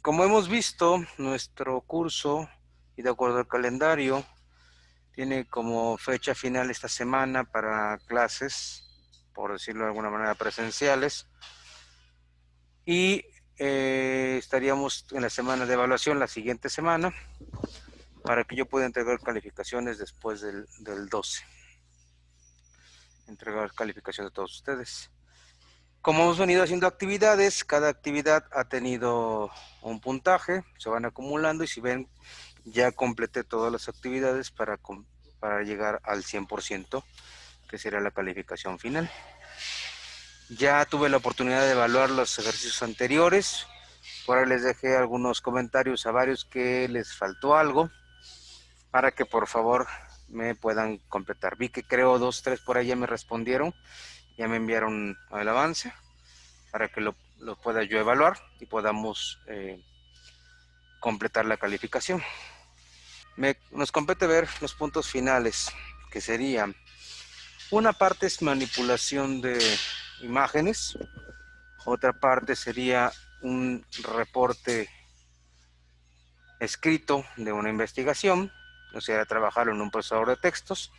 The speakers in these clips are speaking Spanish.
Como hemos visto, nuestro curso, y de acuerdo al calendario, tiene como fecha final esta semana para clases, por decirlo de alguna manera, presenciales, y estaríamos en la semana de evaluación la siguiente semana para que yo pueda entregar calificaciones después del 12. Entregar calificaciones a todos ustedes. Como hemos venido haciendo actividades, cada actividad ha tenido un puntaje, se van acumulando y si ven, ya completé todas las actividades para llegar al 100%, que sería la calificación final. Ya tuve la oportunidad de evaluar los ejercicios anteriores, por ahí les dejé algunos comentarios a varios que les faltó algo, para que por favor me puedan completar. Vi que creo 2, 3 por ahí ya me respondieron, ya me enviaron el avance, para que lo pueda yo evaluar y podamos completar la calificación. Nos compete ver los puntos finales, que serían, una parte es manipulación de imágenes, otra parte sería un reporte escrito de una investigación, o sea, trabajar en un procesador de textos,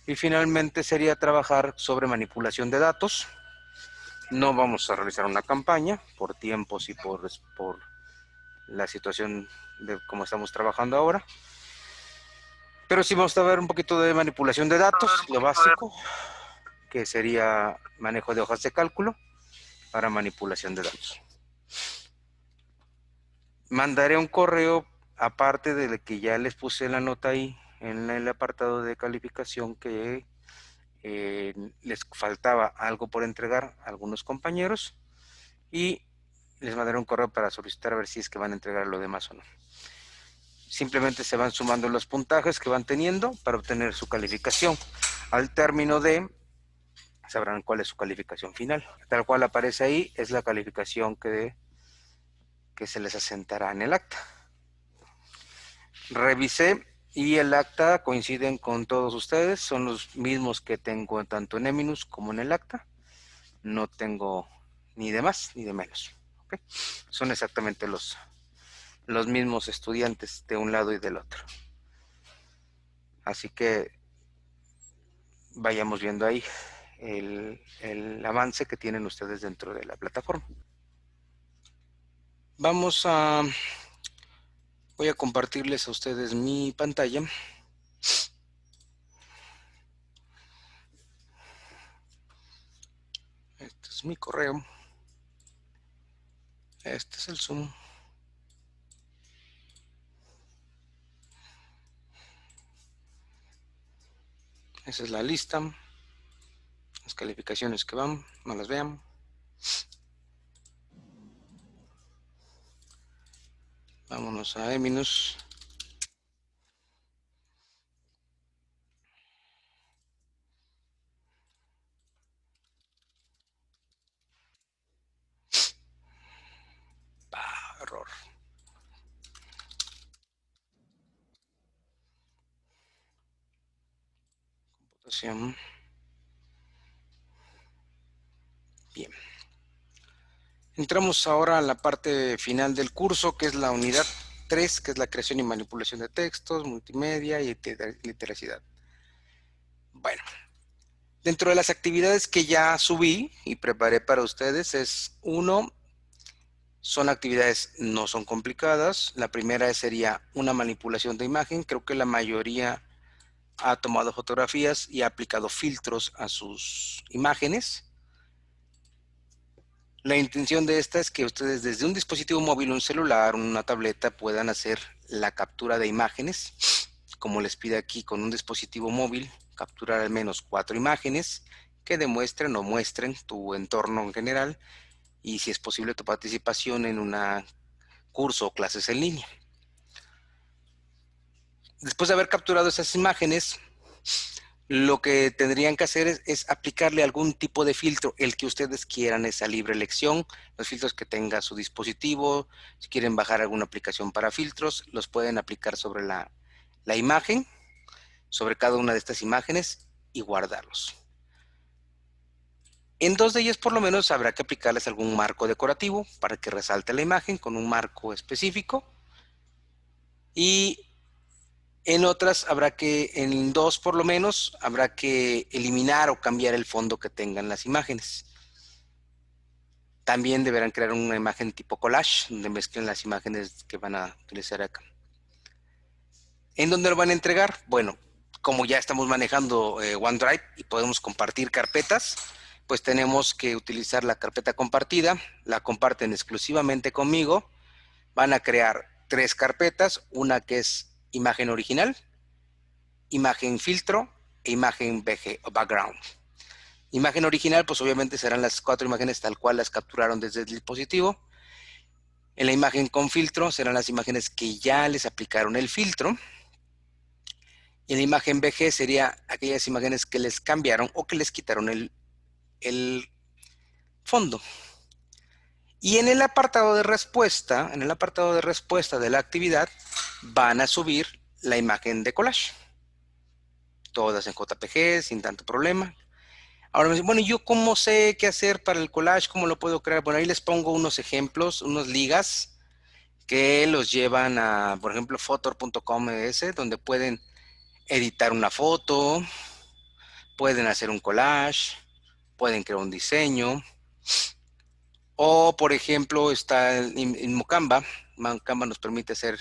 y finalmente sería trabajar sobre manipulación de datos. No vamos a realizar una campaña por tiempos y por la situación de cómo estamos trabajando ahora, pero sí vamos a ver un poquito de manipulación de datos, lo básico, que sería manejo de hojas de cálculo para manipulación de datos. Mandaré un correo aparte de que ya les puse la nota ahí en el apartado de calificación, que les faltaba algo por entregar a algunos compañeros, y les mandaré un correo para solicitar a ver si es que van a entregar lo demás o no. Simplemente se van sumando los puntajes que van teniendo para obtener su calificación. Al término sabrán cuál es su calificación final. Tal cual aparece ahí, es la calificación que se les asentará en el acta. Revisé y el acta coinciden con todos ustedes, son los mismos que tengo tanto en Eminus como en el acta. No tengo ni de más ni de menos. ¿Okay? Son exactamente los mismos estudiantes de un lado y del otro. Así que vayamos viendo ahí el avance que tienen ustedes dentro de la plataforma. Voy a compartirles a ustedes mi pantalla. Este es mi correo. Este es el Zoom. Esa es la lista. Las calificaciones que van, no las vean. Vámonos a Eminus. Error. Computación. Bien. Entramos ahora a la parte final del curso, que es la unidad 3, que es la creación y manipulación de textos, multimedia y literacidad. Bueno, dentro de las actividades que ya subí y preparé para ustedes son actividades, no son complicadas. La primera sería una manipulación de imagen. Creo que la mayoría ha tomado fotografías y ha aplicado filtros a sus imágenes. La intención de esta es que ustedes desde un dispositivo móvil, un celular, una tableta, puedan hacer la captura de imágenes, como les pide aquí, con un dispositivo móvil, capturar al menos 4 imágenes que demuestren o muestren tu entorno en general y, si es posible, tu participación en un curso o clases en línea. Después de haber capturado esas imágenes, lo que tendrían que hacer es aplicarle algún tipo de filtro, el que ustedes quieran, esa libre elección, los filtros que tenga su dispositivo. Si quieren bajar alguna aplicación para filtros, los pueden aplicar sobre la imagen, sobre cada una de estas imágenes, y guardarlos. En 2 de ellas por lo menos habrá que aplicarles algún marco decorativo para que resalte la imagen con un marco específico. Y en otras en 2 por lo menos, habrá que eliminar o cambiar el fondo que tengan las imágenes. También deberán crear una imagen tipo collage, donde mezclen las imágenes que van a utilizar acá. ¿En dónde lo van a entregar? Bueno, como ya estamos manejando OneDrive y podemos compartir carpetas, pues tenemos que utilizar la carpeta compartida. La comparten exclusivamente conmigo. Van a crear 3 carpetas, una que es imagen original, imagen filtro e imagen BG o background. Imagen original, pues obviamente serán las 4 imágenes tal cual las capturaron desde el dispositivo. En la imagen con filtro serán las imágenes que ya les aplicaron el filtro. Y en la imagen BG sería aquellas imágenes que les cambiaron o que les quitaron el fondo. Y en el apartado de respuesta, de la actividad, van a subir la imagen de collage. Todas en JPG, sin tanto problema. Ahora me dicen, bueno, ¿yo cómo sé qué hacer para el collage? ¿Cómo lo puedo crear? Bueno, ahí les pongo unos ejemplos, unos ligas que los llevan a, por ejemplo, Photor.com donde pueden editar una foto, pueden hacer un collage, pueden crear un diseño. O, por ejemplo, está en Mocamba. Mocamba nos permite hacer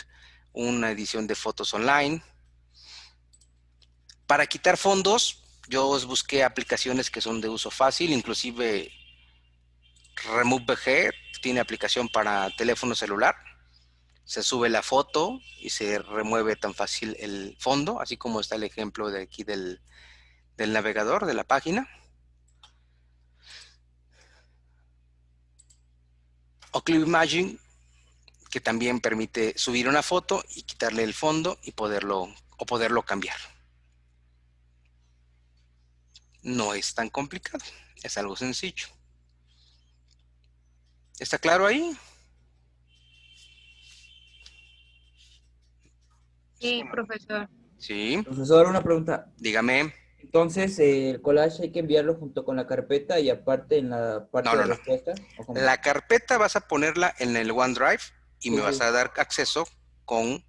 una edición de fotos online. Para quitar fondos, yo os busqué aplicaciones que son de uso fácil, inclusive RemoveBG tiene aplicación para teléfono celular. Se sube la foto y se remueve tan fácil el fondo, así como está el ejemplo de aquí del navegador, de la página. O ClipImagine, que también permite subir una foto y quitarle el fondo y poderlo cambiar. No es tan complicado, es algo sencillo. ¿Está claro ahí? Sí, profesor. Sí, Profesor, una pregunta. dígame. Entonces, el collage hay que enviarlo junto con la carpeta y aparte en la parte No, de no, no. respuesta, ¿o cómo? La carpeta vas a ponerla en el OneDrive y Sí, me vas sí. a dar acceso con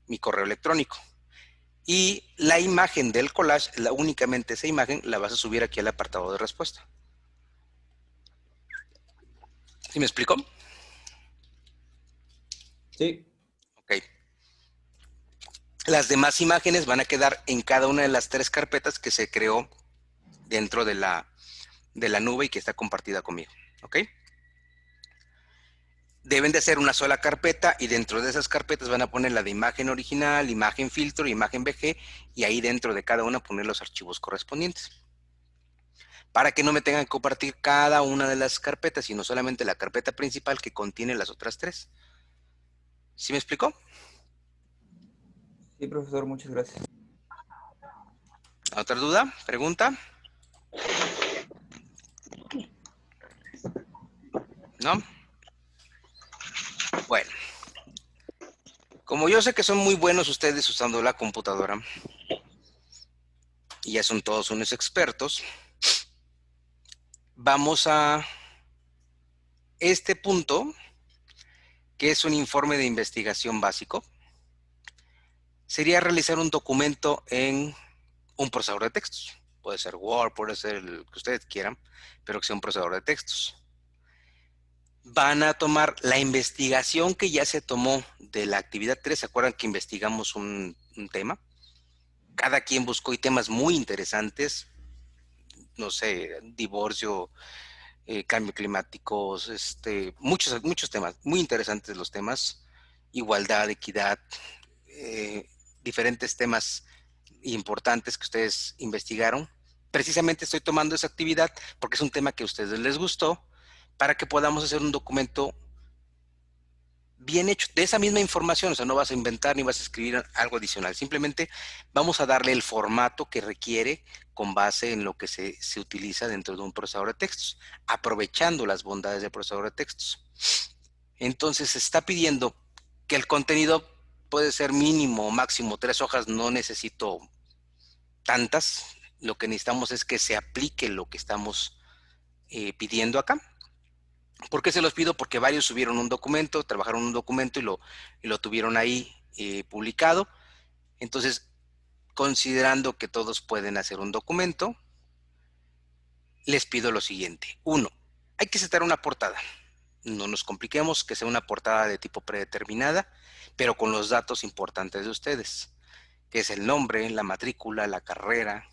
mi correo electrónico. Y la imagen del collage, únicamente esa imagen, la vas a subir aquí al apartado de respuesta. ¿Sí me explico? Sí. Ok. Las demás imágenes van a quedar en cada una de las 3 carpetas que se creó dentro de la nube y que está compartida conmigo. ¿Ok? Deben de ser una sola carpeta y dentro de esas carpetas van a poner la de imagen original, imagen filtro, imagen BG y ahí dentro de cada una poner los archivos correspondientes. Para que no me tengan que compartir cada una de las carpetas, sino solamente la carpeta principal que contiene las otras 3. ¿Sí me explicó? Sí, profesor, muchas gracias. ¿Otra duda? ¿Pregunta? ¿No? Bueno, como yo sé que son muy buenos ustedes usando la computadora y ya son todos unos expertos, vamos a este punto, que es un informe de investigación básico. Sería realizar un documento en un procesador de textos. Puede ser Word, puede ser el que ustedes quieran, pero que sea un procesador de textos. Van a tomar la investigación que ya se tomó de la actividad 3. ¿Se acuerdan que investigamos un tema? Cada quien buscó temas muy interesantes, no sé, divorcio, cambio climático, muchos temas, muy interesantes los temas, igualdad, equidad, diferentes temas importantes que ustedes investigaron. Precisamente estoy tomando esa actividad porque es un tema que a ustedes les gustó, para que podamos hacer un documento bien hecho de esa misma información. O sea, no vas a inventar ni vas a escribir algo adicional, simplemente vamos a darle el formato que requiere con base en lo que se utiliza dentro de un procesador de textos, aprovechando las bondades del procesador de textos. Entonces se está pidiendo que el contenido puede ser mínimo o máximo 3 hojas, no necesito tantas. Lo que necesitamos es que se aplique lo que estamos pidiendo acá. ¿Por qué se los pido? Porque varios subieron un documento, trabajaron un documento y lo tuvieron ahí publicado. Entonces, considerando que todos pueden hacer un documento, les pido lo siguiente. 1. Hay que setar una portada. No nos compliquemos, que sea una portada de tipo predeterminada, pero con los datos importantes de ustedes, que es el nombre, la matrícula, la carrera,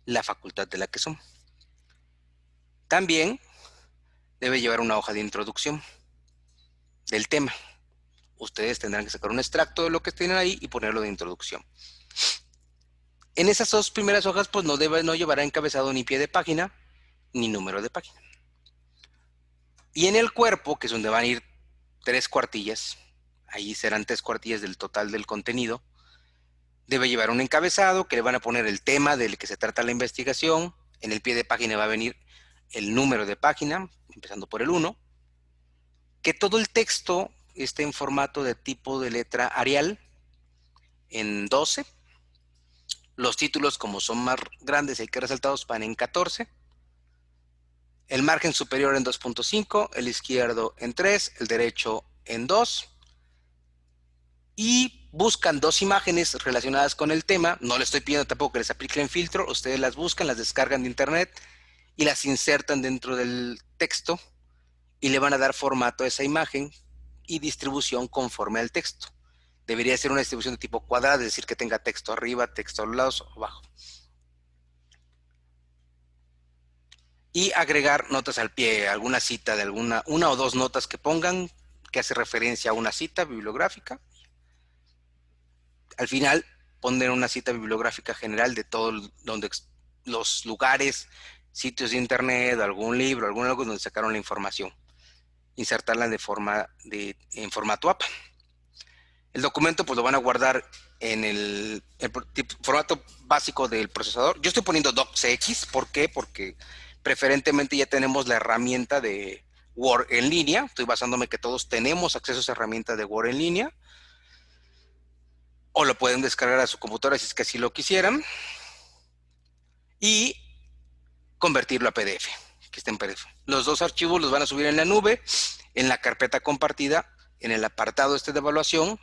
la facultad de la que son. También debe llevar una hoja de introducción del tema. Ustedes tendrán que sacar un extracto de lo que tienen ahí y ponerlo de introducción. En esas 2 primeras hojas, pues no llevará encabezado ni pie de página, ni número de página. Y en el cuerpo, que es donde van a ir 3 cuartillas, ahí serán 3 cuartillas del total del contenido, debe llevar un encabezado que le van a poner el tema del que se trata la investigación. En el pie de página va a venir el número de página, empezando por el 1. Que todo el texto esté en formato de tipo de letra Arial, en 12. Los títulos, como son más grandes y hay que resaltados, van en 14. El margen superior en 2.5, el izquierdo en 3, el derecho en 2. Y buscan 2 imágenes relacionadas con el tema. No les estoy pidiendo tampoco que les apliquen filtro. Ustedes las buscan, las descargan de internet y las insertan dentro del texto y le van a dar formato a esa imagen y distribución conforme al texto. Debería ser una distribución de tipo cuadrado, es decir, que tenga texto arriba, texto a los lados o abajo. Y agregar notas al pie, alguna cita de una o 2 notas que pongan que hace referencia a una cita bibliográfica. Al final poner una cita bibliográfica general de todos los lugares, sitios de internet, algún libro, algo donde sacaron la información. Insertarla en formato APA. El documento pues lo van a guardar en el formato básico del procesador. Yo estoy poniendo docx. ¿Por qué? Porque preferentemente ya tenemos la herramienta de Word en línea. Estoy basándome que todos tenemos acceso a esa herramienta de Word en línea. O lo pueden descargar a su computadora si es que así lo quisieran. Y convertirlo a PDF, que esté en PDF. Los 2 archivos los van a subir en la nube, en la carpeta compartida, en el apartado de evaluación.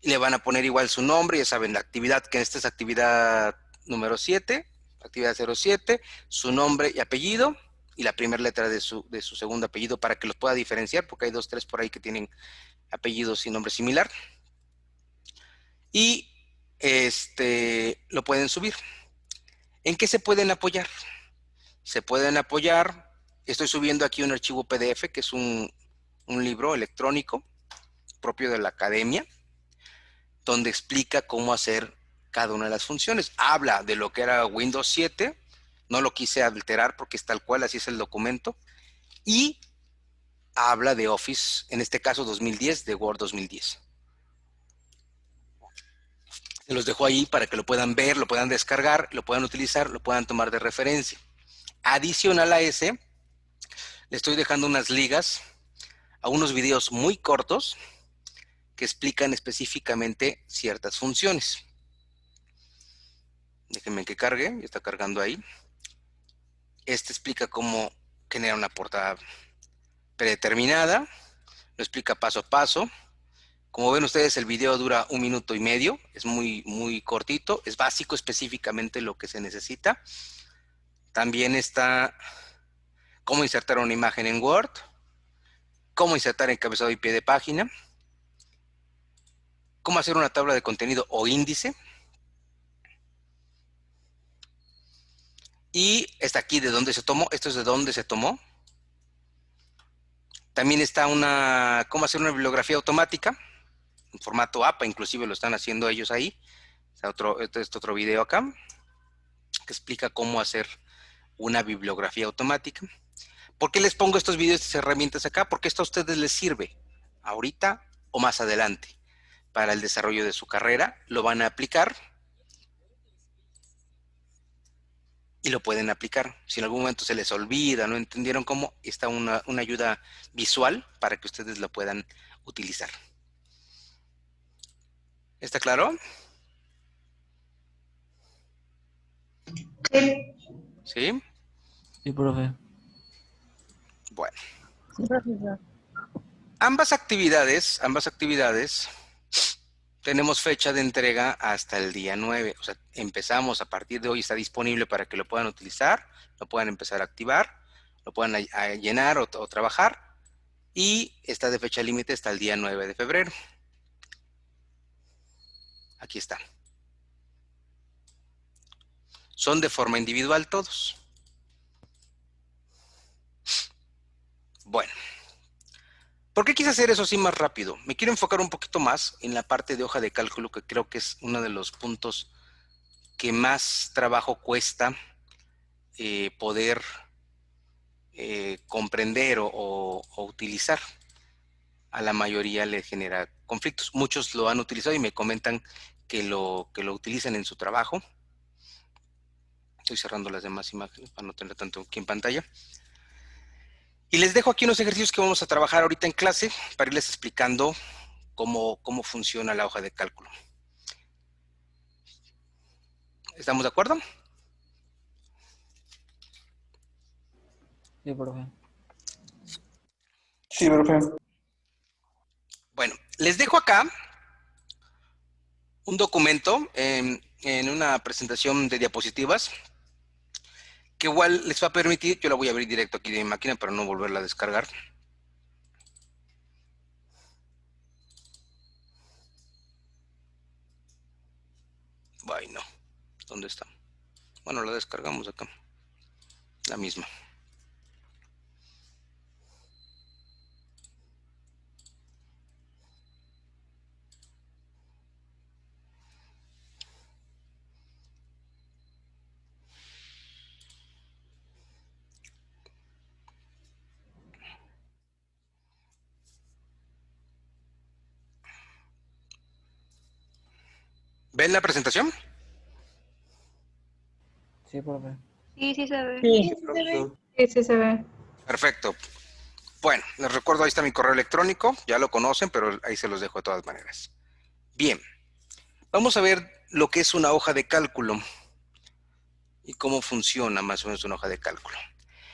Y le van a poner igual su nombre, ya saben, la actividad, que esta es actividad número 7, actividad 07, su nombre y apellido, y la primera letra de su segundo apellido para que los pueda diferenciar, porque hay 2, 3 por ahí que tienen apellidos y nombre similar. Y lo pueden subir. ¿En qué se pueden apoyar? Se pueden apoyar, estoy subiendo aquí un archivo PDF, que es un libro electrónico propio de la academia, donde explica cómo hacer cada una de las funciones. Habla de lo que era Windows 7, no lo quise alterar porque es tal cual, así es el documento, y habla de Office, en este caso 2010, de Word 2010. Se los dejo ahí para que lo puedan ver, lo puedan descargar, lo puedan utilizar, lo puedan tomar de referencia. Adicional a ese, le estoy dejando unas ligas a unos videos muy cortos que explican específicamente ciertas funciones. Déjenme que cargue, ya está cargando ahí. Explica cómo generar una portada predeterminada, lo explica paso a paso. Como ven ustedes, el video dura 1 minuto y medio, es muy cortito, es básico específicamente lo que se necesita. También está cómo insertar una imagen en Word, cómo insertar encabezado y pie de página, cómo hacer una tabla de contenido o índice. Y está aquí de dónde se tomó, esto es de dónde se tomó. También está cómo hacer una bibliografía automática, en formato APA, inclusive lo están haciendo ellos ahí. Este es otro video acá, que explica cómo hacer una bibliografía automática. ¿Por qué les pongo estos videos, estas herramientas acá? Porque esto a ustedes les sirve ahorita o más adelante para el desarrollo de su carrera. Lo van a aplicar y lo pueden aplicar. Si en algún momento se les olvida, no entendieron cómo, está una ayuda visual para que ustedes lo puedan utilizar. ¿Está claro? Sí. ¿Sí? Sí, profe. Bueno, Sí, profesor. ambas actividades tenemos fecha de entrega hasta el día 9. O sea, empezamos a partir de hoy, está disponible para que lo puedan utilizar, lo puedan empezar a activar, lo puedan a llenar o trabajar. Y está de fecha límite hasta el día 9 de febrero. Aquí está. Son de forma individual todos. Bueno, ¿por qué quise hacer eso así más rápido? Me quiero enfocar un poquito más en la parte de hoja de cálculo, que creo que es uno de los puntos que más trabajo cuesta poder comprender o utilizar. A la mayoría le genera conflictos. Muchos lo han utilizado y me comentan que lo utilizan en su trabajo. Estoy cerrando las demás imágenes para no tener tanto aquí en pantalla. Y les dejo aquí unos ejercicios que vamos a trabajar ahorita en clase para irles explicando cómo funciona la hoja de cálculo. ¿Estamos de acuerdo? Sí, profe. Sí, profe. Bueno, les dejo acá un documento en una presentación de diapositivas que igual les va a permitir, yo la voy a abrir directo aquí de mi máquina para no volverla a descargar. Ay, no. ¿Dónde está? Bueno, la descargamos acá. La misma. ¿Ven la presentación? Sí, profe. Sí, sí se ve. Sí, Sí, sí se ve. Perfecto. Bueno, les recuerdo, ahí está mi correo electrónico. Ya lo conocen, pero ahí se los dejo de todas maneras. Bien. Vamos a ver lo que es una hoja de cálculo y cómo funciona más o menos una hoja de cálculo.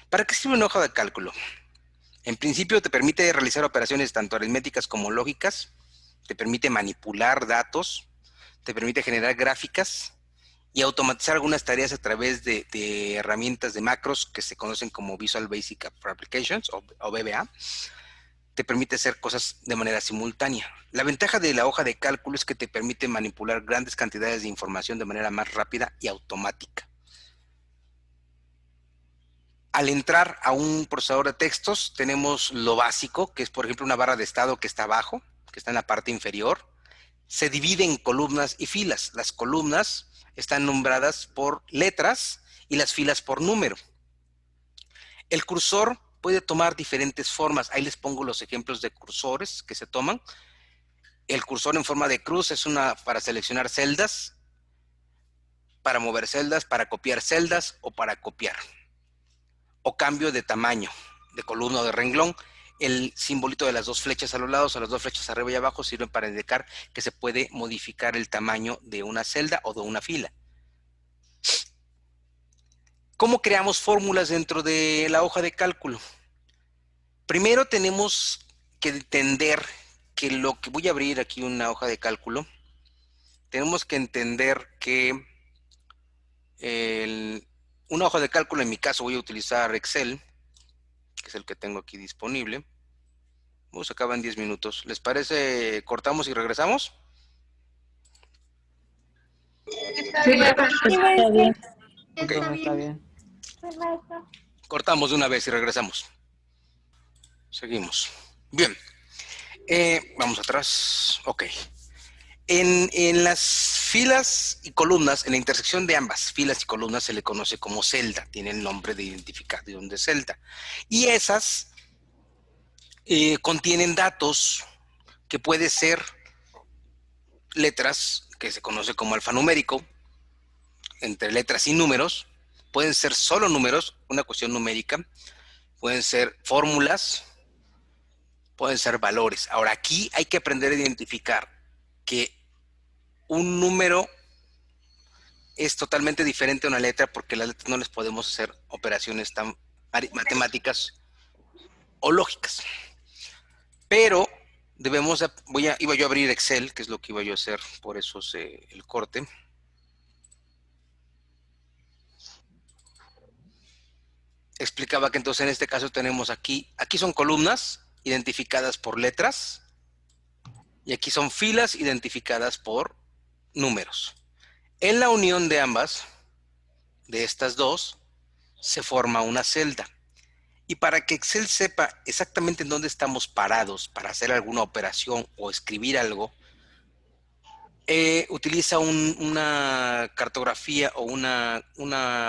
¿Para qué sirve una hoja de cálculo? En principio te permite realizar operaciones tanto aritméticas como lógicas, te permite manipular datos, te permite generar gráficas y automatizar algunas tareas a través de herramientas de macros que se conocen como Visual Basic Applications o VBA. Te permite hacer cosas de manera simultánea. La ventaja de la hoja de cálculo es que te permite manipular grandes cantidades de información de manera más rápida y automática. Al entrar a un procesador de textos, tenemos lo básico, que es, por ejemplo, una barra de estado que está abajo, que está en la parte inferior. Se divide en columnas y filas. Las columnas están nombradas por letras y las filas por número. El cursor puede tomar diferentes formas. Ahí les pongo los ejemplos de cursores que se toman. El cursor en forma de cruz es una para seleccionar celdas, para mover celdas, para copiar celdas o para copiar. O cambio de tamaño, de columna o de renglón. El simbolito de las dos flechas a los lados, o las dos flechas arriba y abajo, sirven para indicar que se puede modificar el tamaño de una celda o de una fila. ¿Cómo creamos fórmulas dentro de la hoja de cálculo? Primero tenemos que entender que lo que voy a abrir aquí una hoja de cálculo, tenemos que entender que una hoja de cálculo, en mi caso voy a utilizar Excel, que es el que tengo aquí disponible. Se acaba en 10 minutos. ¿Les parece? ¿Cortamos y regresamos? Está bien. está bien. Sí, profe, está bien. Cortamos de una vez y regresamos. Seguimos. Bien. Vamos atrás. Ok. En las filas y columnas, en la intersección de ambas filas y columnas se le conoce como celda. Tiene el nombre de identificación de celda. Y esas contienen datos que puede ser letras, que se conoce como alfanumérico, entre letras y números. Pueden ser solo números, una cuestión numérica. Pueden ser fórmulas, pueden ser valores. Ahora, aquí hay que aprender a identificar que un número es totalmente diferente a una letra, porque las letras no les podemos hacer operaciones tan matemáticas o lógicas. Pero debemos, iba yo a abrir Excel, que es lo que iba yo a hacer, por eso el corte. Explicaba que entonces en este caso tenemos aquí son columnas identificadas por letras y aquí son filas identificadas por números. En la unión de ambas, de estas dos, se forma una celda. Y para que Excel sepa exactamente en dónde estamos parados para hacer alguna operación o escribir algo, utiliza una cartografía o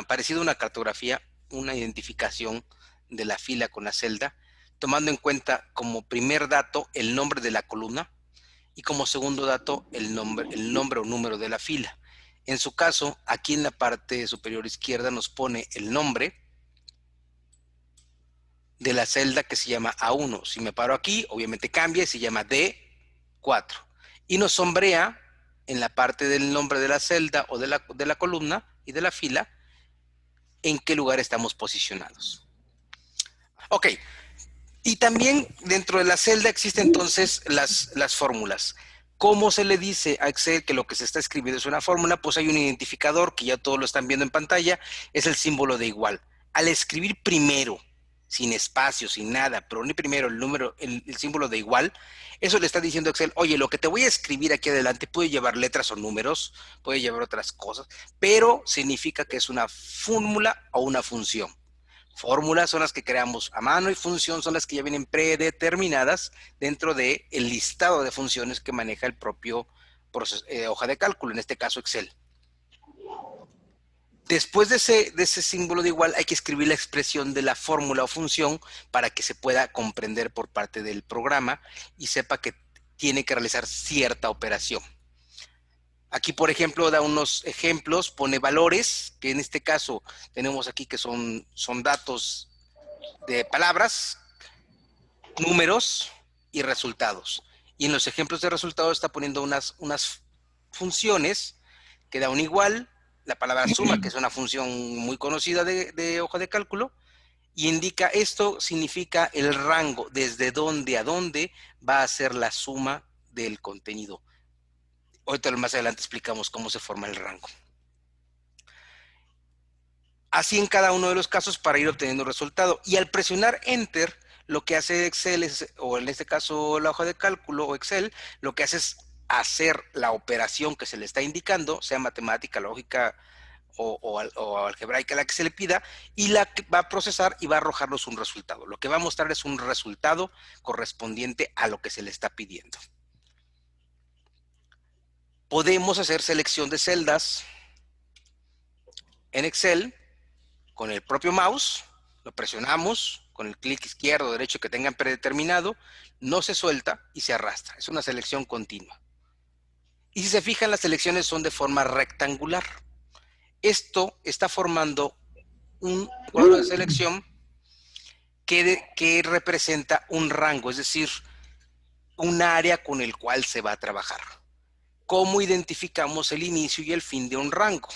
parecido a una cartografía, una identificación de la fila con la celda, tomando en cuenta como primer dato el nombre de la columna y como segundo dato el nombre o número de la fila. En su caso, aquí en la parte superior izquierda nos pone el nombre de la celda que se llama A1. Si me paro aquí, obviamente cambia y se llama D4. Y nos sombrea en la parte del nombre de la celda o de la columna y de la fila en qué lugar estamos posicionados. Ok, y también dentro de la celda existen entonces las fórmulas. ¿Cómo se le dice a Excel que lo que se está escribiendo es una fórmula? Pues hay un identificador que ya todos lo están viendo en pantalla, es el símbolo de igual. Al escribir primero, sin espacio, sin nada, pero ni primero el símbolo de igual, eso le está diciendo a Excel, oye, lo que te voy a escribir aquí adelante puede llevar letras o números, puede llevar otras cosas, pero significa que es una fórmula o una función. Fórmulas son las que creamos a mano y función son las que ya vienen predeterminadas dentro del listado de funciones que maneja el propio hoja de cálculo, en este caso Excel. Después de ese símbolo de igual hay que escribir la expresión de la fórmula o función para que se pueda comprender por parte del programa y sepa que tiene que realizar cierta operación. Aquí, por ejemplo, da unos ejemplos, pone valores, que en este caso tenemos aquí que son datos de palabras, números y resultados. Y en los ejemplos de resultados está poniendo unas funciones que da un igual, la palabra suma, que es una función muy conocida de hoja de cálculo, y indica esto significa el rango, desde dónde a dónde va a ser la suma del contenido. Ahorita más adelante explicamos cómo se forma el rango. Así en cada uno de los casos para ir obteniendo el resultado. Y al presionar Enter, lo que hace Excel, o en este caso la hoja de cálculo o Excel, lo que hace es hacer la operación que se le está indicando, sea matemática, lógica o algebraica la que se le pida, y la que va a procesar y va a arrojarnos un resultado. Lo que va a mostrar es un resultado correspondiente a lo que se le está pidiendo. Podemos hacer selección de celdas en Excel con el propio mouse, lo presionamos con el clic izquierdo o derecho que tengan predeterminado, no se suelta y se arrastra. Es una selección continua. Y si se fijan, las selecciones son de forma rectangular. Esto está formando un cuadro de selección que representa un rango, es decir, un área con el cual se va a trabajar. ¿Cómo identificamos el inicio y el fin de un rango?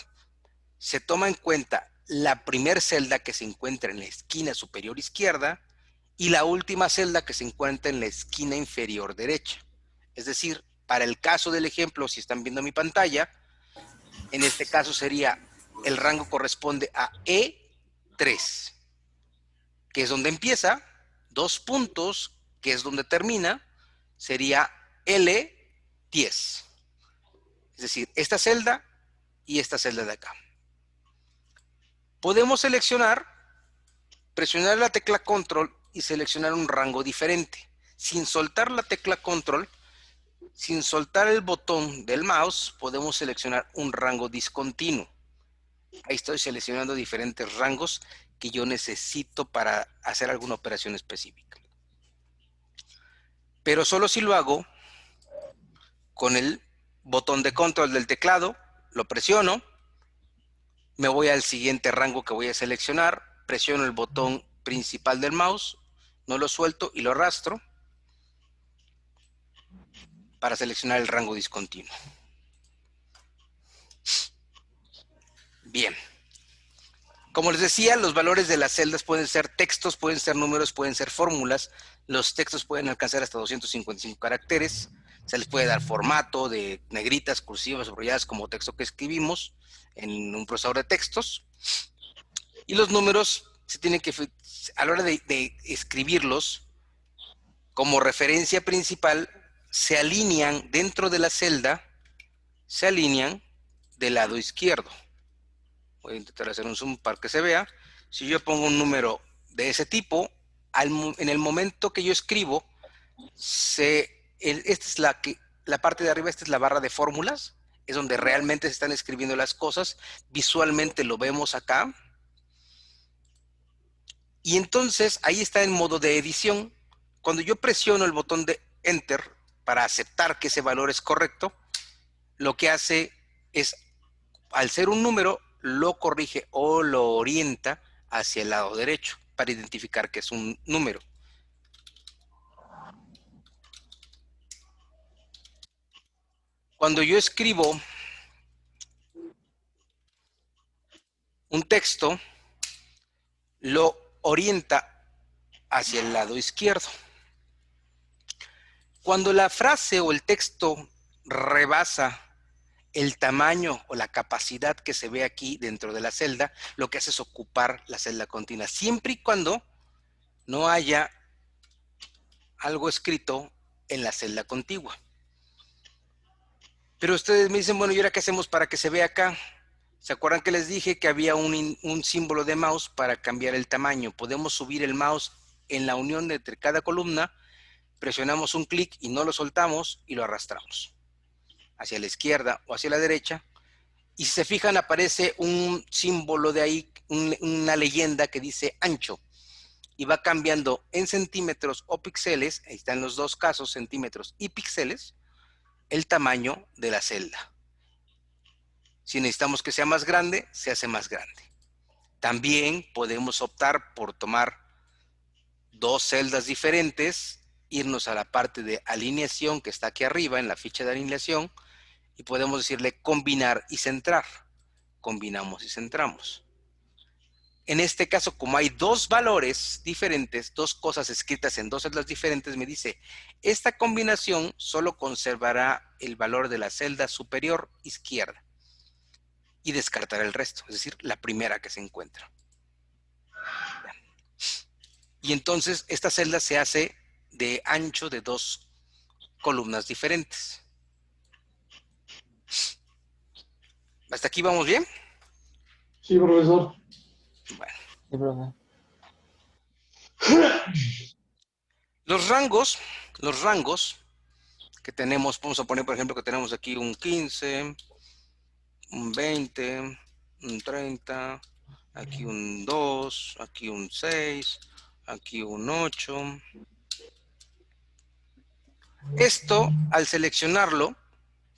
Se toma en cuenta la primera celda que se encuentra en la esquina superior izquierda y la última celda que se encuentra en la esquina inferior derecha. Es decir, para el caso del ejemplo, si están viendo mi pantalla, en este caso sería, el rango corresponde a E3, que es donde empieza, 2 puntos, que es donde termina, sería L10. Es decir, esta celda y esta celda de acá. Podemos seleccionar, presionar la tecla control y seleccionar un rango diferente. Sin soltar la tecla control, sin soltar el botón del mouse, podemos seleccionar un rango discontinuo. Ahí estoy seleccionando diferentes rangos que yo necesito para hacer alguna operación específica. Pero solo si lo hago con el botón de control del teclado, lo presiono, me voy al siguiente rango que voy a seleccionar, presiono el botón principal del mouse, no lo suelto y lo arrastro para seleccionar el rango discontinuo. Bien. Como les decía, los valores de las celdas pueden ser textos, pueden ser números, pueden ser fórmulas. Los textos pueden alcanzar hasta 255 caracteres. Se les puede dar formato de negritas, cursivas, subrayadas, como texto que escribimos en un procesador de textos. Y los números se tienen que, a la hora de escribirlos, como referencia principal, se alinean dentro de la celda, se alinean del lado izquierdo. Voy a intentar hacer un zoom para que se vea. Si yo pongo un número de ese tipo, en el momento que yo escribo, esta es la parte de arriba, esta es la barra de fórmulas, es donde realmente se están escribiendo las cosas. Visualmente lo vemos acá. Y entonces ahí está en modo de edición. Cuando yo presiono el botón de Enter para aceptar que ese valor es correcto, lo que hace es, al ser un número, lo corrige o lo orienta hacia el lado derecho para identificar que es un número. Cuando yo escribo un texto, lo orienta hacia el lado izquierdo. Cuando la frase o el texto rebasa el tamaño o la capacidad que se ve aquí dentro de la celda, lo que hace es ocupar la celda continua, siempre y cuando no haya algo escrito en la celda contigua. Pero ustedes me dicen, bueno, ¿y ahora qué hacemos para que se vea acá? ¿Se acuerdan que les dije que había un símbolo de mouse para cambiar el tamaño? Podemos subir el mouse en la unión entre cada columna, presionamos un clic y no lo soltamos y lo arrastramos hacia la izquierda o hacia la derecha. Y si se fijan, aparece un símbolo de ahí, una leyenda que dice ancho. Y va cambiando en centímetros o píxeles, ahí están los dos casos, centímetros y píxeles, el tamaño de la celda. Si necesitamos que sea más grande, se hace más grande. También podemos optar por tomar dos celdas diferentes, irnos a la parte de alineación que está aquí arriba en la ficha de alineación y podemos decirle combinar y centrar. Combinamos y centramos. En este caso, como hay dos valores diferentes, dos cosas escritas en dos celdas diferentes, me dice, esta combinación solo conservará el valor de la celda superior izquierda y descartará el resto, es decir, la primera que se encuentra. Y entonces esta celda se hace de ancho de dos columnas diferentes. ¿Hasta aquí vamos bien? Sí, profesor. Bueno. Sí, profe. Los rangos que tenemos, vamos a poner por ejemplo que tenemos aquí un 15, un 20, un 30, aquí un 2, aquí un 6, aquí un 8. Esto, al seleccionarlo,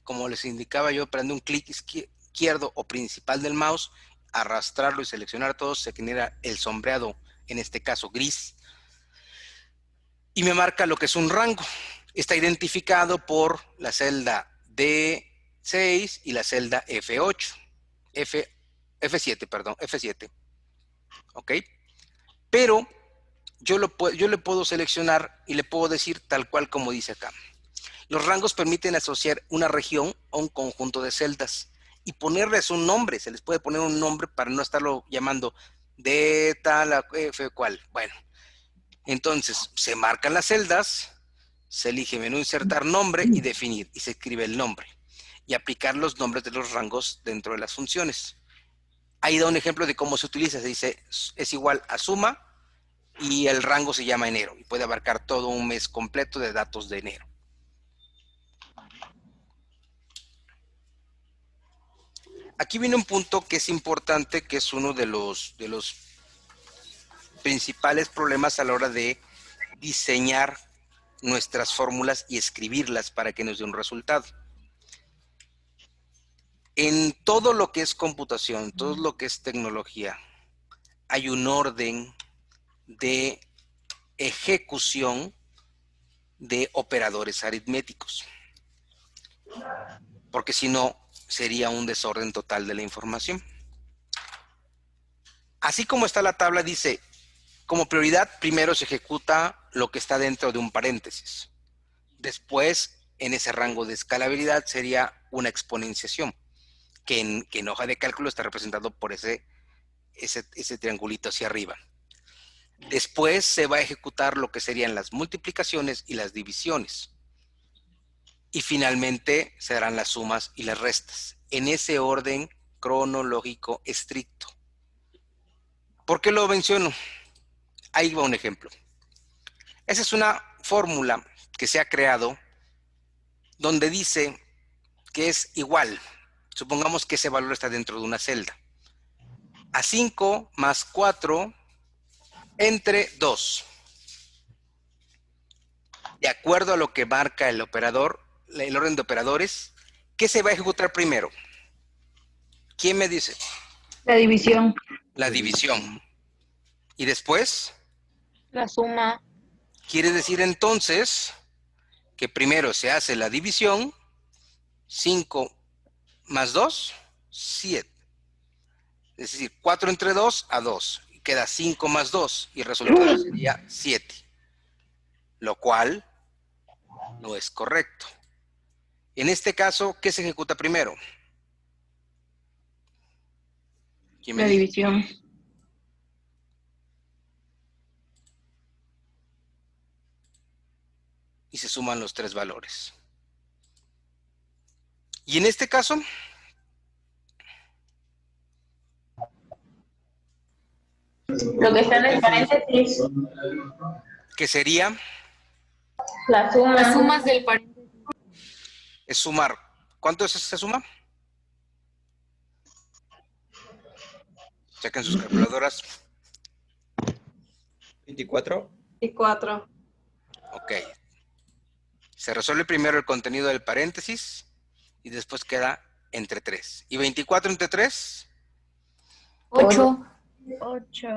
como les indicaba yo, prende un clic izquierdo o principal del mouse, arrastrarlo y seleccionar todo, se genera el sombreado, en este caso gris, y me marca lo que es un rango. Está identificado por la celda D6 y la celda F8. F7, perdón, F7. ¿Ok? Pero yo le puedo seleccionar y le puedo decir tal cual como dice acá. Los rangos permiten asociar una región a un conjunto de celdas y ponerles un nombre. Se les puede poner un nombre para no estarlo llamando de tal a F cual. Bueno, entonces se marcan las celdas, se elige menú insertar nombre y definir y se escribe el nombre y aplicar los nombres de los rangos dentro de las funciones. Ahí da un ejemplo de cómo se utiliza. Se dice es igual a suma y el rango se llama enero y puede abarcar todo un mes completo de datos de enero. Aquí viene un punto que es importante, que es uno de los principales problemas a la hora de diseñar nuestras fórmulas y escribirlas para que nos dé un resultado. En todo lo que es computación, todo lo que es tecnología, hay un orden de ejecución de operadores aritméticos, porque si no, sería un desorden total de la información. Así como está la tabla, dice, como prioridad, primero se ejecuta lo que está dentro de un paréntesis. Después, en ese rango de escalabilidad, sería una exponenciación, que en hoja de cálculo está representado por ese triangulito hacia arriba. Después se va a ejecutar lo que serían las multiplicaciones y las divisiones. Y finalmente se darán las sumas y las restas, en ese orden cronológico estricto. ¿Por qué lo menciono? Ahí va un ejemplo. Esa es una fórmula que se ha creado donde dice que es igual. Supongamos que ese valor está dentro de una celda. A 5 más 4 entre 2. De acuerdo a lo que marca el operador, el orden de operadores, ¿qué se va a ejecutar primero? ¿Quién me dice? La división. La división. ¿Y después? La suma. Quiere decir entonces que primero se hace la división. 5 más 2, 7. Es decir, 4 entre 2 a 2. Y queda 5 más 2 y el resultado sería 7. Lo cual no es correcto. En este caso, ¿qué se ejecuta primero? ¿Quién me La dice? división. Y se suman los tres valores. Y en este caso, Lo que está en el paréntesis. ¿qué sería? La suma. Las sumas del paréntesis. Es sumar. ¿Cuánto es esa suma? Saquen sus calculadoras. 24. Y 4. Ok. Se resuelve primero el contenido del paréntesis y después queda entre 3. ¿Y 24 entre 3? 8. 8.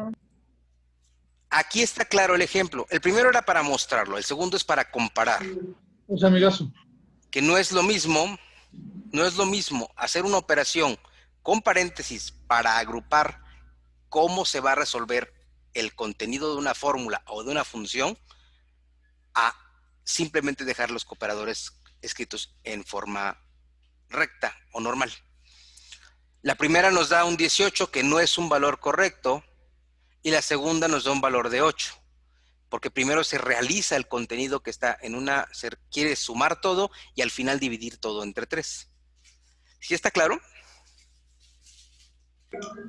Aquí está claro el ejemplo. El primero era para mostrarlo, el segundo es para comparar. O sea, amigazo. Que no es lo mismo hacer una operación con paréntesis para agrupar cómo se va a resolver el contenido de una fórmula o de una función a simplemente dejar los operadores escritos en forma recta o normal. La primera nos da un 18 que no es un valor correcto y la segunda nos da un valor de 8 porque primero se realiza el contenido que está en una, se quiere sumar todo y al final dividir todo entre 3. ¿Sí está claro?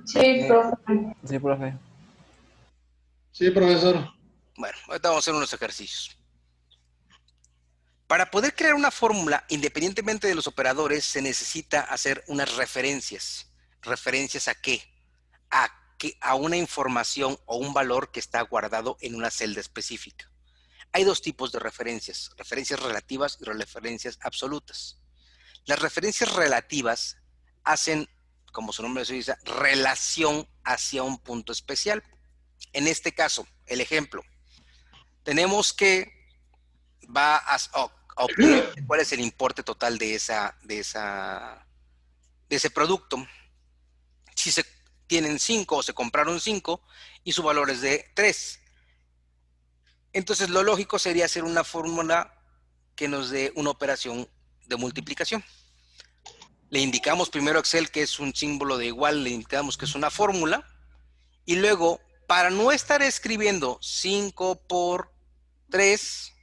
Sí, profe. Sí, profe. Sí, profesor. Bueno, ahorita vamos a hacer unos ejercicios. Para poder crear una fórmula, independientemente de los operadores, se necesita hacer unas referencias. ¿Referencias a qué? A una información o un valor que está guardado en una celda específica. Hay dos tipos de referencias relativas y referencias absolutas. Las referencias relativas hacen, como su nombre se dice, relación hacia un punto especial. En este caso, el ejemplo, tenemos que va a obtener cuál es el importe total de ese producto. Si se tienen 5 o se compraron 5 y su valor es de 3. Entonces lo lógico sería hacer una fórmula que nos dé una operación de multiplicación. Le indicamos primero a Excel que es un símbolo de igual, le indicamos que es una fórmula y luego, para no estar escribiendo 5 por 3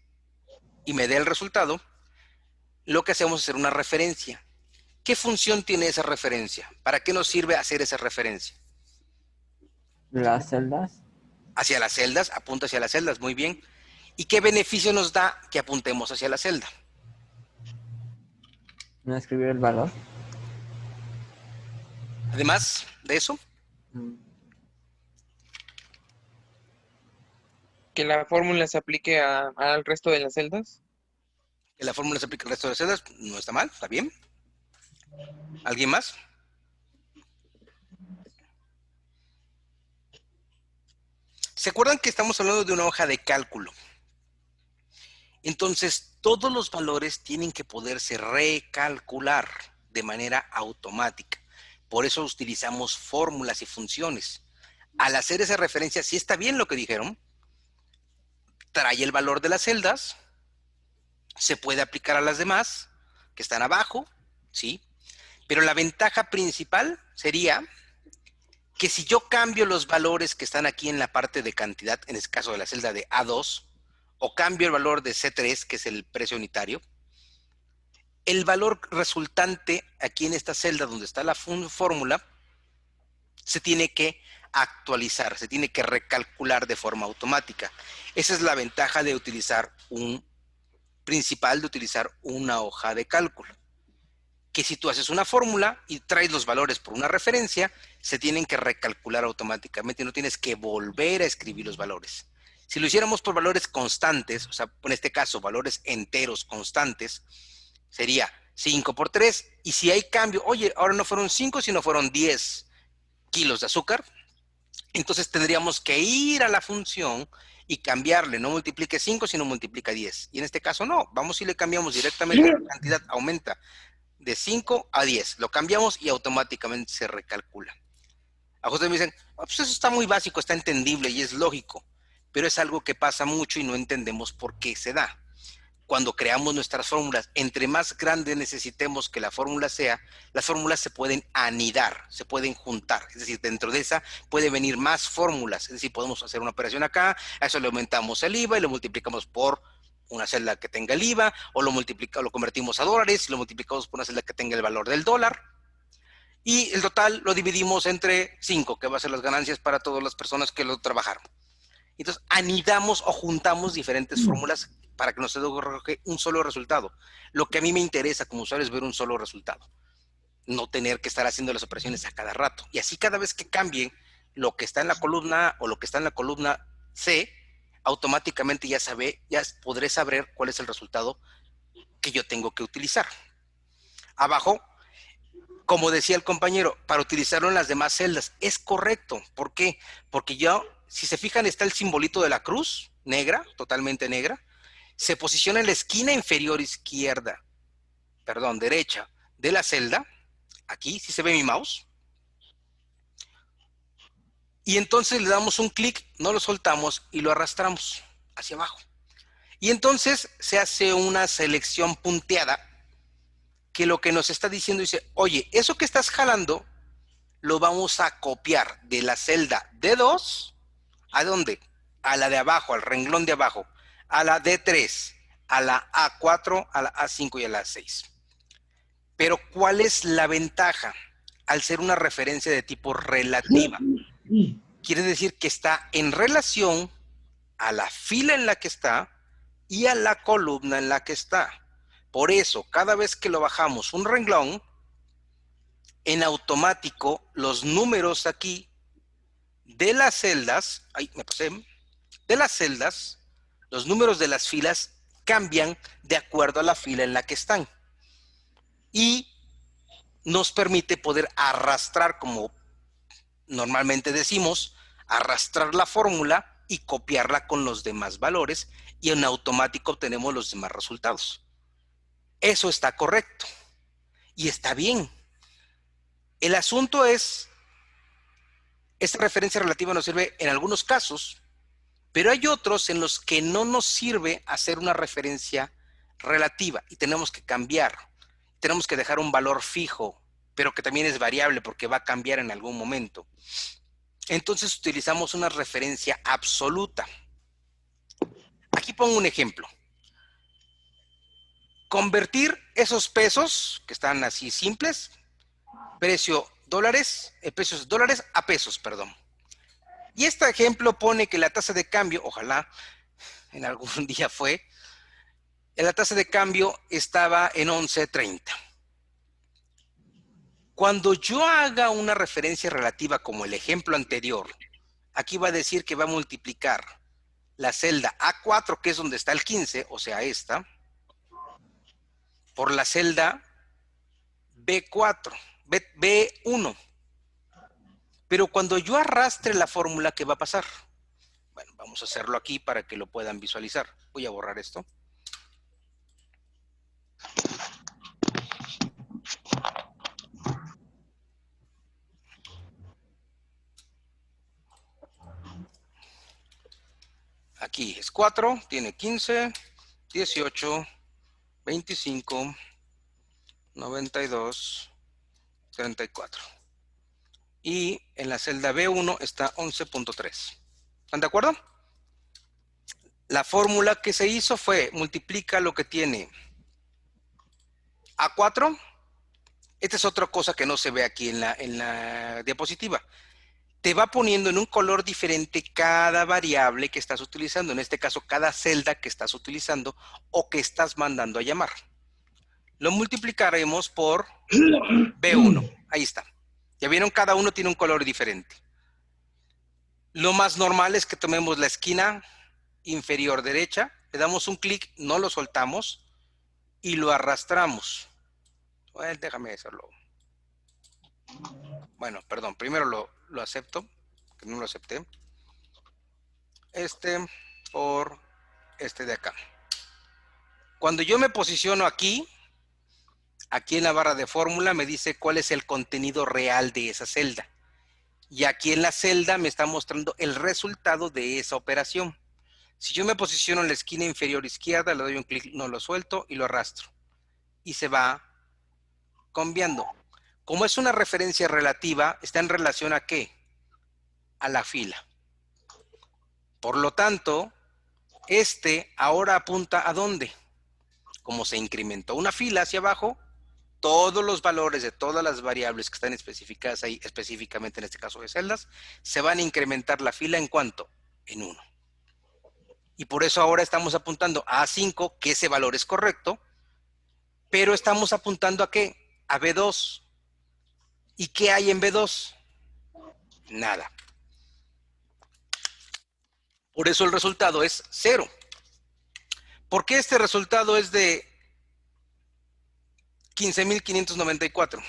y me dé el resultado, lo que hacemos es hacer una referencia. ¿Qué función tiene esa referencia? ¿Para qué nos sirve hacer esa referencia? Las celdas. Hacia las celdas, apunta hacia las celdas, muy bien. ¿Y qué beneficio nos da que apuntemos hacia la celda? No escribir el valor. Además de eso, Que la fórmula se aplique al resto de las celdas. que la fórmula se aplica al resto de celdas, no está mal, está bien. ¿Alguien más? ¿Se acuerdan que estamos hablando de una hoja de cálculo? Entonces, todos los valores tienen que poderse recalcular de manera automática. Por eso utilizamos fórmulas y funciones. Al hacer esa referencia, sí está bien lo que dijeron, trae el valor de las celdas, se puede aplicar a las demás, que están abajo, ¿sí? Pero la ventaja principal sería que si yo cambio los valores que están aquí en la parte de cantidad, en este caso de la celda de A2, o cambio el valor de C3, que es el precio unitario, el valor resultante aquí en esta celda donde está la fórmula se tiene que actualizar, se tiene que recalcular de forma automática. Esa es la ventaja de utilizar de utilizar una hoja de cálculo. Que si tú haces una fórmula y traes los valores por una referencia, se tienen que recalcular automáticamente, no tienes que volver a escribir los valores. Si lo hiciéramos por valores constantes, o sea, en este caso valores enteros constantes, sería 5 por 3, y si hay cambio, oye, ahora no fueron 5, sino fueron 10 kilos de azúcar, entonces tendríamos que ir a la función y cambiarle, no multiplique 5, sino multiplica 10. Y en este caso no, vamos y le cambiamos directamente, la cantidad aumenta de 5 a 10. Lo cambiamos y automáticamente se recalcula. A ustedes me dicen, oh, pues eso está muy básico, está entendible y es lógico, pero es algo que pasa mucho y no entendemos por qué se da. Cuando creamos nuestras fórmulas, entre más grande necesitemos que la fórmula sea, las fórmulas se pueden anidar, se pueden juntar. Es decir, dentro de esa puede venir más fórmulas. Es decir, podemos hacer una operación acá, a eso le aumentamos el IVA y lo multiplicamos por una celda que tenga el IVA, o lo convertimos a dólares y lo multiplicamos por una celda que tenga el valor del dólar. Y el total lo dividimos entre 5, que va a ser las ganancias para todas las personas que lo trabajaron. Entonces, anidamos o juntamos diferentes fórmulas para que nos arroje un solo resultado. Lo que a mí me interesa como usuario es ver un solo resultado, no tener que estar haciendo las operaciones a cada rato. Y así cada vez que cambien lo que está en la columna A o lo que está en la columna C, automáticamente ya podré saber cuál es el resultado que yo tengo que utilizar. Abajo, como decía el compañero, para utilizarlo en las demás celdas, es correcto. ¿Por qué? Porque si se fijan, está el simbolito de la cruz, negra, totalmente negra, se posiciona en la esquina inferior derecha de la celda, aquí, si se ve mi mouse, y entonces le damos un clic, no lo soltamos y lo arrastramos hacia abajo. Y entonces se hace una selección punteada que lo que nos está diciendo dice, oye, eso que estás jalando lo vamos a copiar de la celda D2, ¿a dónde? A la de abajo, al renglón de abajo, a la D3, a la A4, a la A5 y a la A6. Pero ¿cuál es la ventaja? Al ser una referencia de tipo relativa. Quiere decir que está en relación a la fila en la que está y a la columna en la que está. Por eso, cada vez que lo bajamos un renglón, en automático los números aquí de las celdas, de las celdas, los números de las filas cambian de acuerdo a la fila en la que están. Y nos permite poder arrastrar, como normalmente decimos, arrastrar la fórmula y copiarla con los demás valores y en automático obtenemos los demás resultados. Eso está correcto y está bien. El asunto es, esta referencia relativa nos sirve en algunos casos, pero hay otros en los que no nos sirve hacer una referencia relativa y tenemos que cambiar. Tenemos que dejar un valor fijo, pero que también es variable porque va a cambiar en algún momento. Entonces utilizamos una referencia absoluta. Aquí pongo un ejemplo. Convertir esos pesos, que están así simples, precios dólares a pesos, perdón. Y este ejemplo pone que la tasa de cambio, ojalá en algún día la tasa de cambio estaba en 11.30. Cuando yo haga una referencia relativa como el ejemplo anterior, aquí va a decir que va a multiplicar la celda A4, que es donde está el 15, o sea, esta, por la celda B4, B1. Pero cuando yo arrastre la fórmula, ¿qué va a pasar? Bueno, vamos a hacerlo aquí para que lo puedan visualizar. Voy a borrar esto. aquí es 4, tiene 15, 18, 25, 92, 34. Y en la celda B1 está 11.3. ¿Están de acuerdo? La fórmula que se hizo fue multiplica lo que tiene A4. Esta es otra cosa que no se ve aquí en la diapositiva. Te va poniendo en un color diferente cada variable que estás utilizando. En este caso, cada celda que estás utilizando o que estás mandando a llamar. Lo multiplicaremos por B1. Ahí está. Ya vieron, cada uno tiene un color diferente. Lo más normal es que tomemos la esquina inferior derecha, le damos un clic, no lo soltamos y lo arrastramos. Bueno, déjame hacerlo. Bueno, perdón, primero lo acepto, que no lo acepté. Por este de acá. Cuando yo me posiciono aquí en la barra de fórmula me dice cuál es el contenido real de esa celda. Y aquí en la celda me está mostrando el resultado de esa operación. Si yo me posiciono en la esquina inferior izquierda, le doy un clic, no lo suelto y lo arrastro. Y se va cambiando. Como es una referencia relativa, está en relación a ¿qué? A la fila. Por lo tanto, ahora apunta ¿a dónde? Como se incrementó una fila hacia abajo, todos los valores de todas las variables que están especificadas ahí, específicamente en este caso de celdas, se van a incrementar la fila ¿en cuánto? En 1. Y por eso ahora estamos apuntando a A5, que ese valor es correcto, pero estamos apuntando ¿a qué? A B2. ¿Y qué hay en B2? Nada. Por eso el resultado es 0. ¿Por qué este resultado es de 15.594?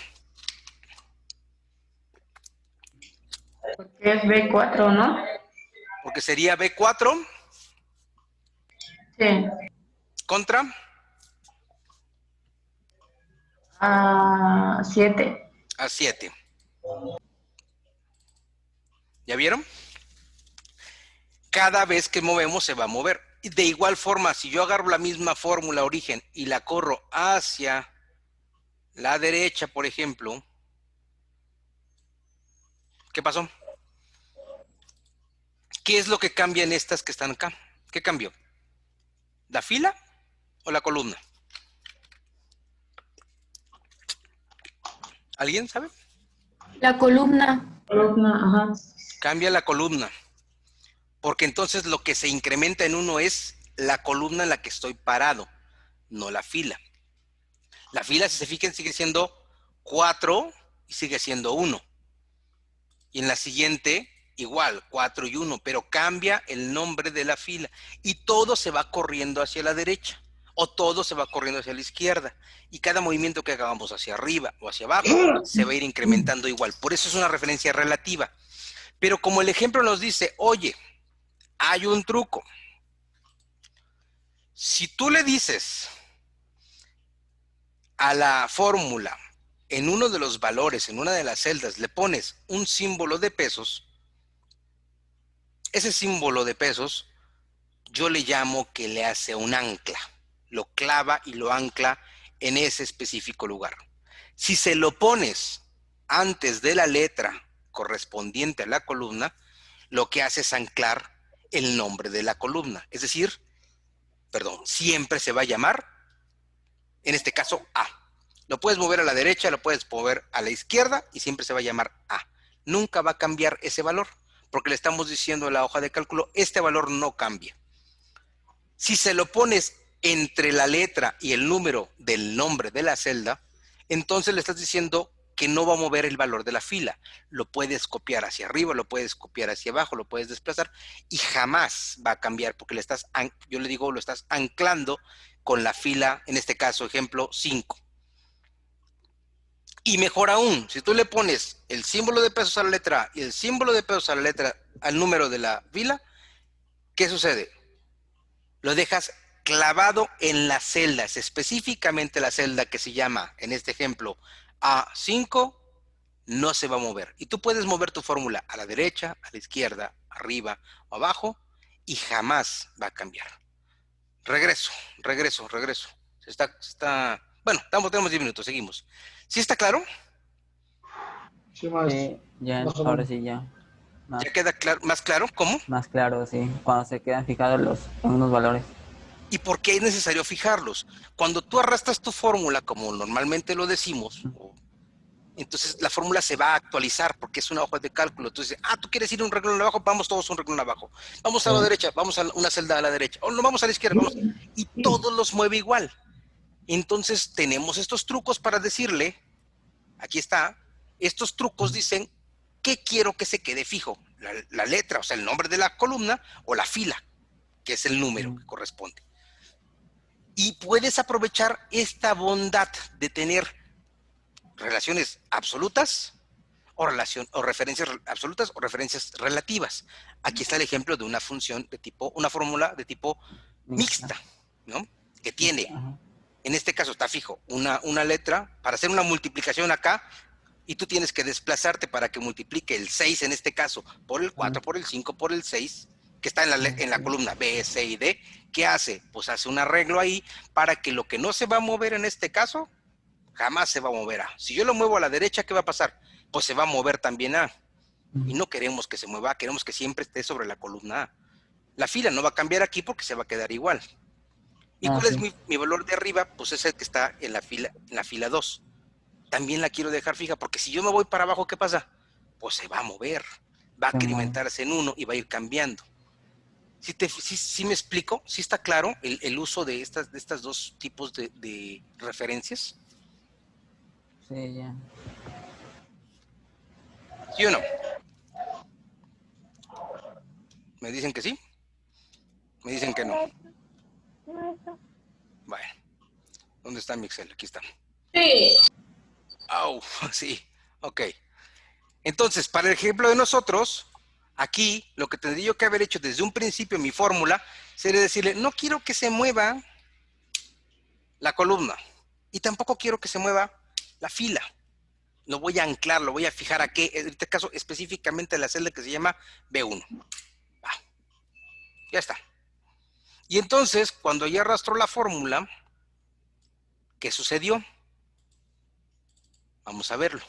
Porque es B4, ¿no? Porque sería B4 Sí. contra A7. A7. ¿Ya vieron? Cada vez que movemos se va a mover. Y de igual forma, si yo agarro la misma fórmula origen y la corro hacia la derecha, por ejemplo, ¿qué pasó? ¿Qué es lo que cambia en estas que están acá? ¿Qué cambió? ¿La fila o la columna? ¿Alguien sabe? La columna. Columna, ajá. Cambia la columna. Porque entonces lo que se incrementa en uno es la columna en la que estoy parado, no la fila. La fila, si se fijan, sigue siendo 4 y sigue siendo 1. Y en la siguiente, igual, 4 y 1, pero cambia el nombre de la fila. Y todo se va corriendo hacia la derecha, o todo se va corriendo hacia la izquierda. Y cada movimiento que hagamos hacia arriba o hacia abajo, se va a ir incrementando igual. Por eso es una referencia relativa. Pero como el ejemplo nos dice, oye, hay un truco. Si tú le dices a la fórmula, en uno de los valores, en una de las celdas, le pones un símbolo de pesos, ese símbolo de pesos, yo le llamo que le hace un ancla. Lo clava y lo ancla en ese específico lugar. Si se lo pones antes de la letra correspondiente a la columna, lo que hace es anclar el nombre de la columna. Es decir, siempre se va a llamar, en este caso, A. Lo puedes mover a la derecha, lo puedes mover a la izquierda y siempre se va a llamar A. Nunca va a cambiar ese valor, porque le estamos diciendo a la hoja de cálculo, este valor no cambia. Si se lo pones entre la letra y el número del nombre de la celda, entonces le estás diciendo que no va a mover el valor de la fila. Lo puedes copiar hacia arriba, lo puedes copiar hacia abajo, lo puedes desplazar y jamás va a cambiar porque yo le digo, lo estás anclando con la fila, en este caso, ejemplo, 5. Y mejor aún, si tú le pones el símbolo de pesos a la letra A y el símbolo de pesos a la letra, al número de la fila, ¿qué sucede? Lo dejas clavado en las celdas, específicamente la celda que se llama, en este ejemplo, A5, no se va a mover. Y tú puedes mover tu fórmula a la derecha, a la izquierda, arriba o abajo, y jamás va a cambiar. Regreso. Bueno, tenemos 10 minutos, seguimos. ¿Sí está claro? Sí, maestro. Sí, ya, Más o ahora menos. sí ya. Más, ¿Ya queda más claro cómo? más claro, sí. Cuando se quedan fijados unos valores. ¿Y por qué es necesario fijarlos? Cuando tú arrastras tu fórmula, como normalmente lo decimos, entonces la fórmula se va a actualizar porque es una hoja de cálculo. Entonces, tú quieres ir un renglón abajo, vamos todos un renglón abajo. Vamos a la derecha, vamos a una celda a la derecha. O no, vamos a la izquierda, vamos. Y todos los mueve igual. Entonces tenemos estos trucos para decirle, aquí está, estos trucos dicen, ¿qué quiero que se quede fijo? La letra, o sea, el nombre de la columna, o la fila, que es el número que corresponde. Y puedes aprovechar esta bondad de tener relaciones absolutas o referencias absolutas o referencias relativas. Aquí está el ejemplo de una función de tipo, una fórmula de tipo mixta, ¿no? Que tiene, en este caso está fijo, una letra, para hacer una multiplicación acá, y tú tienes que desplazarte para que multiplique el 6 en este caso, por el 4, por el 5, por el 6, que está en la columna B, C y D. ¿Qué hace? Pues hace un arreglo ahí para que lo que no se va a mover en este caso, jamás se va a mover A. Si yo lo muevo a la derecha, ¿qué va a pasar? Pues se va a mover también A. Y no queremos que se mueva A, queremos que siempre esté sobre la columna A. La fila no va a cambiar aquí porque se va a quedar igual. ¿Y cuál es mi valor de arriba? Pues es el que está en la fila 2. También la quiero dejar fija, porque si yo me voy para abajo, ¿qué pasa? Pues se va a mover, va a incrementarse en 1 y va a ir cambiando. ¿Sí me explico? ¿Sí está claro el uso de estas dos tipos de referencias? Sí, ya. ¿Sí o no? ¿Me dicen que sí? ¿Me dicen que no? Bueno, ¿dónde está mi Excel? Aquí está. Sí. Sí, ok. Entonces, para el ejemplo de nosotros, aquí lo que tendría yo que haber hecho desde un principio mi fórmula sería decirle, no quiero que se mueva la columna y tampoco quiero que se mueva la fila. Lo voy a anclar, lo voy a fijar aquí, en este caso específicamente la celda que se llama B1. Ya está. Y entonces, cuando ya arrastró la fórmula, ¿qué sucedió? Vamos a verlo.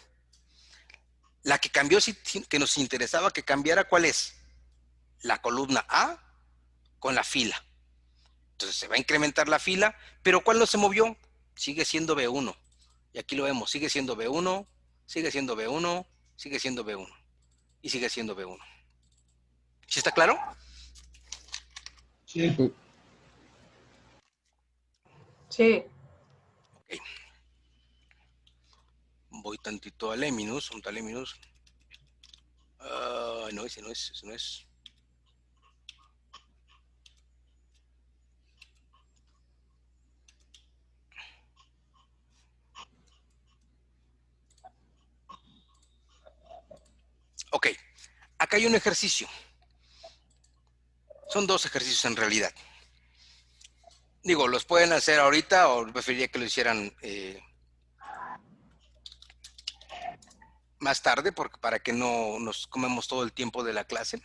La que cambió, que nos interesaba que cambiara, ¿cuál es? La columna A con la fila. Entonces se va a incrementar la fila, pero ¿cuál no se movió? Sigue siendo B1. Y aquí lo vemos, sigue siendo B1, sigue siendo B1, sigue siendo B1 y sigue siendo B1. ¿Sí está claro? Sí. Sí. Ok. Voy tantito a Leminus, un tal Leminus. No, ese no es. Ok, acá hay un ejercicio. Son dos ejercicios en realidad. Digo, los pueden hacer ahorita o preferiría que lo hicieran más tarde, porque para que no nos comemos todo el tiempo de la clase.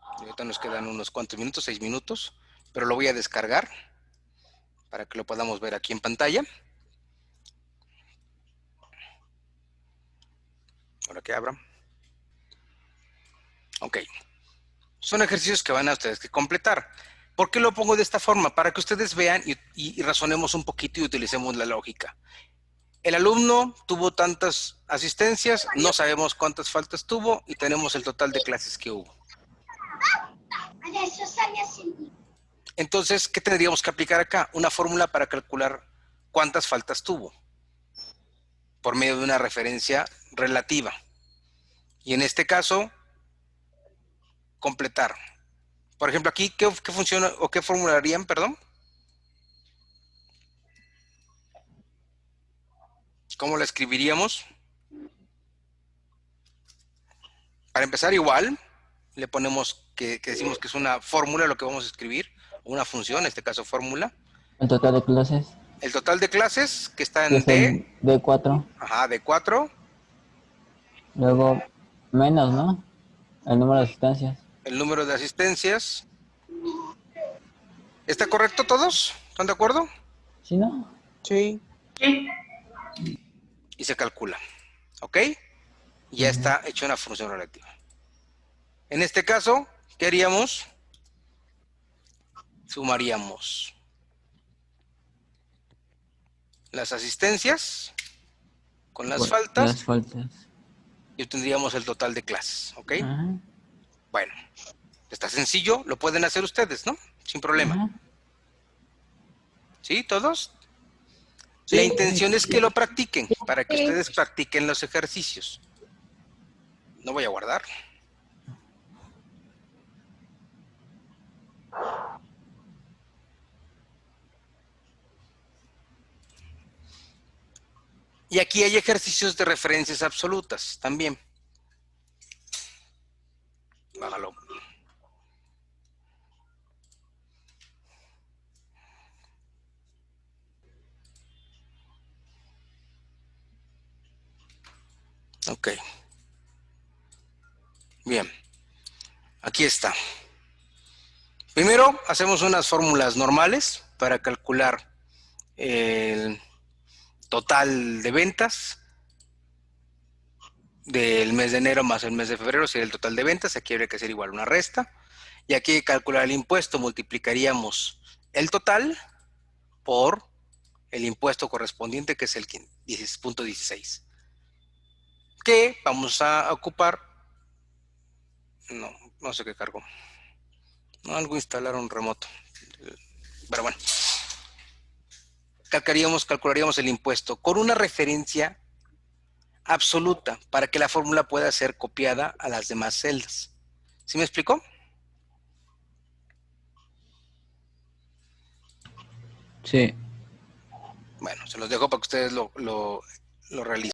Ahorita nos quedan unos cuantos minutos, 6 minutos, pero lo voy a descargar para que lo podamos ver aquí en pantalla. Ahora que abra. Ok. Son ejercicios que van a ustedes que completar. ¿Por qué lo pongo de esta forma? Para que ustedes vean y razonemos un poquito y utilicemos la lógica. El alumno tuvo tantas asistencias, no sabemos cuántas faltas tuvo y tenemos el total de clases que hubo. Entonces, ¿qué tendríamos que aplicar acá? Una fórmula para calcular cuántas faltas tuvo por medio de una referencia relativa. Y en este caso, completar. Por ejemplo, aquí, ¿qué funciona o qué formularían, perdón? ¿Cómo la escribiríamos? Para empezar, igual, le ponemos que decimos que es una fórmula lo que vamos a escribir, una función, en este caso fórmula. El total de clases. El total de clases que está Que en es el D4. Ajá, D4. Luego, menos, ¿no? El número de asistencias. el número de asistencias. ¿Está correcto todos? ¿Están de acuerdo? ¿Sí, no? Sí. Sí. Y se calcula. ¿Ok? Ya está hecha una función relativa. En este caso, ¿qué haríamos? Sumaríamos las asistencias con las Bueno, faltas Las faltas. y obtendríamos el total de clases. ¿Ok? Ajá, Bueno, está sencillo, lo pueden hacer ustedes, ¿no? Sin problema. ajá. ¿Sí? ¿Todos? Sí. La intención es que lo practiquen, para que ustedes practiquen los ejercicios. No voy a guardar. Y aquí hay ejercicios de referencias absolutas también. Bájalo. Ok. Bien. Aquí está. Primero hacemos unas fórmulas normales para calcular el total de ventas del mes de enero más el mes de febrero, sería el total de ventas. Aquí habría que hacer igual una resta. Y aquí calcular el impuesto, multiplicaríamos el total por el impuesto correspondiente, que es el 10.16. Que vamos a ocupar, no sé qué cargo. No, algo instalaron remoto. Pero bueno. Calcularíamos el impuesto con una referencia absoluta para que la fórmula pueda ser copiada a las demás celdas. ¿Sí me explicó? Sí. Bueno, se los dejo para que ustedes lo realicen.